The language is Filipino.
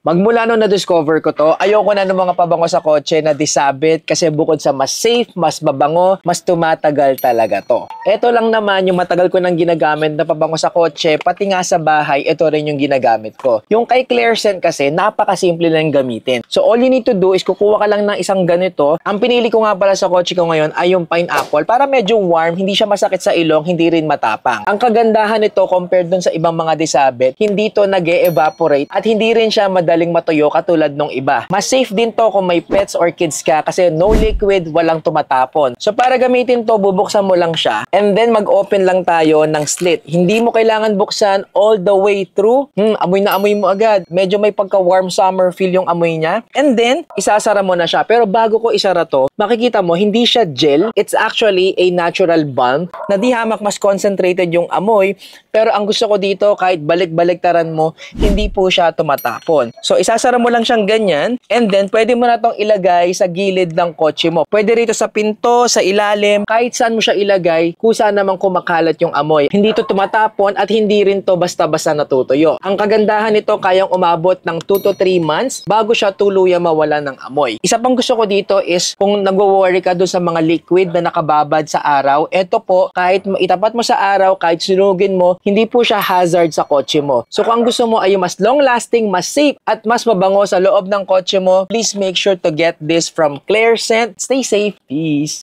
Magmula nung na-discover ko to, ayoko na ng mga pabango sa kotse na disabit kasi bukod sa mas safe, mas mabango, mas tumatagal talaga to. Ito lang naman yung matagal ko nang ginagamit na pabango sa kotse, pati nga sa bahay, ito rin yung ginagamit ko. Yung kay Claire Scent kasi, napakasimple lang gamitin. So all you need to do is kukuha ka lang ng isang ganito. Ang pinili ko nga pala sa kotse ko ngayon ay yung pineapple para medyo warm, hindi siya masakit sa ilong, hindi rin matapang. Ang kagandahan nito compared dun sa ibang mga disabit, hindi to nag-e-evaporate at hindi rin siya madaling matuyo katulad nung iba. Mas safe din to kung may pets or kids ka kasi no liquid, walang tumatapon. So para gamitin to, bubuksan mo lang siya and then mag-open lang tayo ng slit. Hindi mo kailangan buksan all the way through. Amoy na amoy mo agad. Medyo may pagka-warm summer feel yung amoy niya. And then, isasara mo na siya. Pero bago ko isara to, makikita mo, hindi siya gel. It's actually a natural balm na di hamak mas concentrated yung amoy. Pero ang gusto ko dito, kahit balik-baliktaran mo, hindi po siya tumatapon. So, isasara mo lang siyang ganyan. And then, pwede mo na itong ilagay sa gilid ng kotse mo. Pwede rito sa pinto, sa ilalim, kahit saan mo siya ilagay, kung saan naman kumakalat yung amoy. Hindi to tumatapon at hindi rin to basta-basta natutuyo. Ang kagandahan nito, kayang umabot ng 2 to 3 months bago siya tuluyang mawala ng amoy. Isa pang gusto ko dito is, kung nagwo-worry ka doon sa mga liquid na nakababad sa araw, eto po, kahit itapat mo sa araw, kahit sunugin mo, hindi po siya hazard sa kotse mo. So kung ang gusto mo ay mas long-lasting, mas safe, at mas mabango sa loob ng kotse mo, please make sure to get this from Claire Scent. Stay safe. Peace!